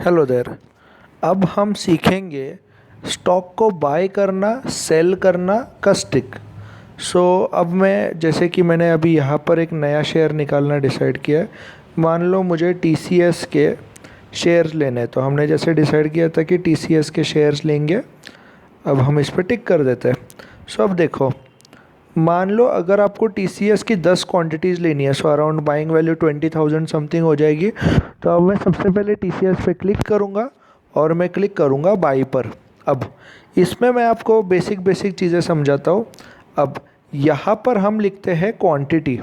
Hello there. अब हम सीखेंगे स्टॉक को बाय करना, सेल करना का स्टिक। अब मैं जैसे कि मैंने अभी यहाँ पर एक नया शेयर निकालना डिसाइड किया है। मान लो मुझे TCS के शेयर्स लेने हैं, तो हमने जैसे डिसाइड किया था कि TCS के शेयर्स लेंगे। अब हम इस पर टिक कर देते हैं। अब देखो, मान लो अगर आपको TCS की 10 क्वांटिटीज़ लेनी है, so around buying value 20,000 something हो जाएगी। तो अब मैं सबसे पहले TCS पे क्लिक करूँगा और मैं क्लिक करूँगा बाई पर। अब इसमें मैं आपको बेसिक बेसिक चीज़ें समझाता हूँ। अब यहाँ पर हम लिखते हैं क्वांटिटी।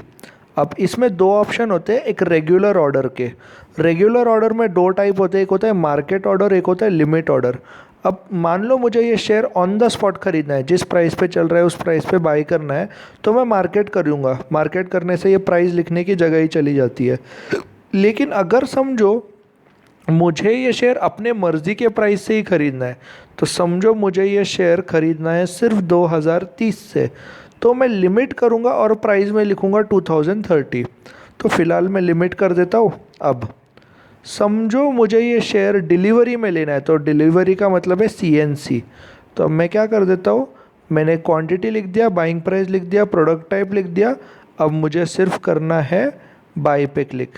अब इसमें दो ऑप्शन होते हैं, एक रेगुलर ऑर्डर के। रेगुलर ऑर्डर में दो टाइप होते हैं, एक होता है मार्केट ऑर्डर, एक होता है लिमिट ऑर्डर। अब मान लो मुझे ये शेयर ऑन द स्पॉट खरीदना है, जिस प्राइस पे चल रहा है उस प्राइस पे बाई करना है, तो मैं मार्केट करूँगा। मार्केट करने से ये प्राइस लिखने की जगह ही चली जाती है। लेकिन अगर समझो मुझे ये शेयर अपने मर्ज़ी के प्राइस से ही खरीदना है, तो समझो मुझे ये शेयर खरीदना है सिर्फ 2030 से, तो मैं लिमिट करूँगा और प्राइस में लिखूँगा 2030। तो फ़िलहाल मैं लिमिट कर देता हूँ। अब समझो मुझे ये शेयर डिलीवरी में लेना है, तो डिलीवरी का मतलब है CNC। तो अब मैं क्या कर देता हूँ, मैंने क्वांटिटी लिख दिया, बाइंग प्राइस लिख दिया, प्रोडक्ट टाइप लिख दिया। अब मुझे सिर्फ करना है बाई पे क्लिक।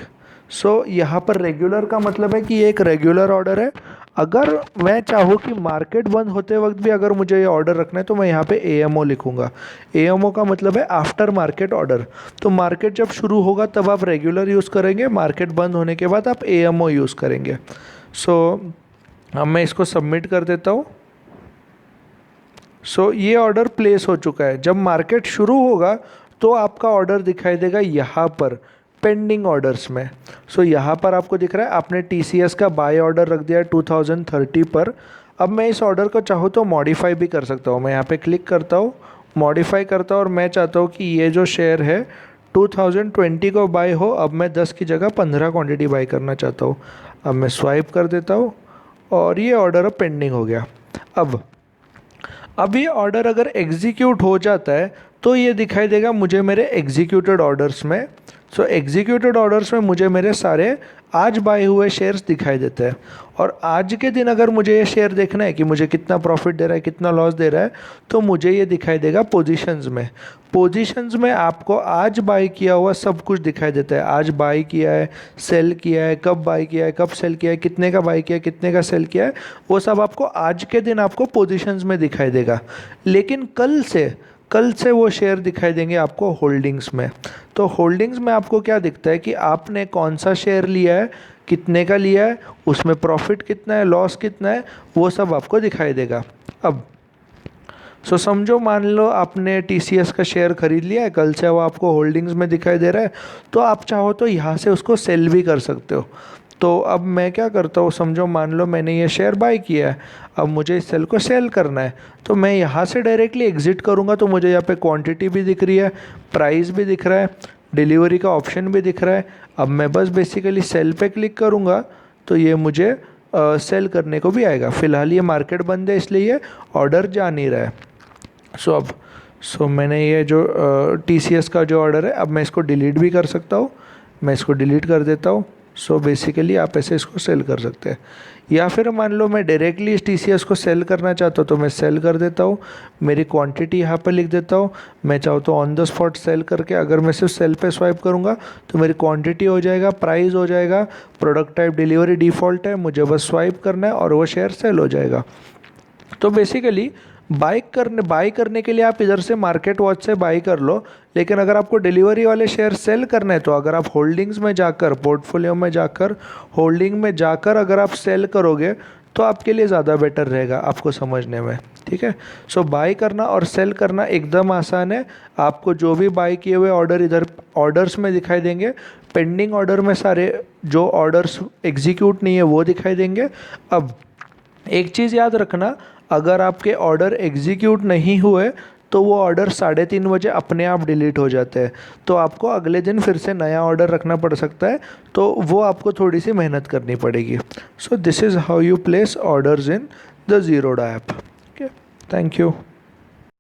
यहाँ पर रेगुलर का मतलब है कि ये एक रेगुलर ऑर्डर है। अगर मैं चाहूँ कि मार्केट बंद होते वक्त भी अगर मुझे ये ऑर्डर रखना है, तो मैं यहाँ पे AMO लिखूँगा। AMO का मतलब है आफ्टर मार्केट ऑर्डर। तो मार्केट जब शुरू होगा तब आप रेगुलर यूज़ करेंगे, मार्केट बंद होने के बाद आप AMO यूज़ करेंगे। अब मैं इसको सबमिट कर देता हूँ। ये ऑर्डर प्लेस हो चुका है। जब मार्केट शुरू होगा तो आपका ऑर्डर दिखाई देगा यहाँ पर पेंडिंग ऑर्डर्स में। यहाँ पर आपको दिख रहा है आपने TCS का बाय ऑर्डर रख दिया है 2030 पर। अब मैं इस ऑर्डर को चाहूँ तो मॉडिफाई भी कर सकता हूँ। मैं यहाँ पे क्लिक करता हूँ, मॉडिफाई करता हूँ, और मैं चाहता हूँ कि ये जो शेयर है 2020 को बाय हो। अब मैं 10 की जगह 15 क्वांटिटी बाय करना चाहता हूँ। अब मैं स्वाइप कर देता हूँ और ये ऑर्डर अब पेंडिंग हो गया। अब ये ऑर्डर अगर एग्जीक्यूट हो जाता है तो ये दिखाई देगा मुझे मेरे एग्जीक्यूटेड ऑर्डर्स में। एग्जीक्यूटेड ऑर्डर्स में मुझे मेरे सारे आज बाय हुए शेयर्स दिखाई देते हैं। और आज के दिन अगर मुझे ये शेयर देखना है कि मुझे कितना प्रॉफिट दे रहा है, कितना लॉस दे रहा है, तो मुझे ये दिखाई देगा पोजीशंस में। पोजीशंस में आपको आज बाय किया हुआ सब कुछ दिखाई देता है। आज बाय किया है, सेल किया है, कब बाय किया है, कब सेल किया है, कितने का बाय किया है, कितने का सेल किया है, वो सब आपको आज के दिन आपको पोजीशंस में दिखाई देगा। लेकिन कल से वो शेयर दिखाई देंगे आपको होल्डिंग्स में। तो होल्डिंग्स में आपको क्या दिखता है कि आपने कौन सा शेयर लिया है, कितने का लिया है, उसमें प्रॉफिट कितना है, लॉस कितना है, वो सब आपको दिखाई देगा। अब समझो मान लो आपने TCS का शेयर खरीद लिया है, कल से वो आपको होल्डिंग्स में दिखाई दे रहा है, तो आप चाहो तो यहाँ से उसको सेल भी कर सकते हो। तो अब मैं क्या करता हूँ, समझो मान लो मैंने ये शेयर बाय किया है, अब मुझे इस सेल को सेल करना है, तो मैं यहाँ से डायरेक्टली एग्जिट करूँगा। तो मुझे यहाँ पे क्वांटिटी भी दिख रही है, प्राइस भी दिख रहा है, डिलीवरी का ऑप्शन भी दिख रहा है। अब मैं बस बेसिकली सेल पे क्लिक करूँगा तो ये मुझे सेल करने को भी आएगा। फ़िलहाल ये मार्केट बंद है इसलिए ये ऑर्डर जा नहीं रहा है। मैंने ये जो TCS का जो ऑर्डर है, अब मैं इसको डिलीट भी कर सकता हूँ। मैं इसको डिलीट कर देता हूँ। बेसिकली आप ऐसे इसको सेल कर सकते हैं। या फिर मान लो मैं डायरेक्टली इस TCS को सेल करना चाहता हूँ, तो मैं सेल कर देता हूँ। मेरी क्वांटिटी यहाँ पर लिख देता हूँ। मैं चाहूँ तो ऑन द स्पॉट सेल करके, अगर मैं सिर्फ सेल पे स्वाइप करूँगा तो मेरी क्वांटिटी हो जाएगा, प्राइस हो जाएगा, प्रोडक्ट टाइप डिलीवरी डिफ़ॉल्ट है, मुझे बस स्वाइप करना है और वो शेयर सेल हो जाएगा। तो बेसिकली बाई करने के लिए आप इधर से मार्केट वॉच से बाई कर लो। लेकिन अगर आपको डिलीवरी वाले शेयर सेल करना है, तो अगर आप होल्डिंग्स में जाकर, पोर्टफोलियो में जाकर, होल्डिंग में जाकर अगर आप सेल करोगे तो आपके लिए ज़्यादा बेटर रहेगा आपको समझने में। ठीक है। बाई करना और सेल करना एकदम आसान है। आपको जो भी बाई किए हुए ऑर्डर इधर ऑर्डर्स में दिखाई देंगे। पेंडिंग ऑर्डर में सारे जो ऑर्डर्स एग्जीक्यूट नहीं है वो दिखाई देंगे। अब एक चीज़ याद रखना, अगर आपके ऑर्डर एग्जीक्यूट नहीं हुए तो वो ऑर्डर 3:30 बजे अपने आप डिलीट हो जाते हैं। तो आपको अगले दिन फिर से नया ऑर्डर रखना पड़ सकता है, तो वो आपको थोड़ी सी मेहनत करनी पड़ेगी। This is how you place orders in the Zerodha app. Okay, thank you.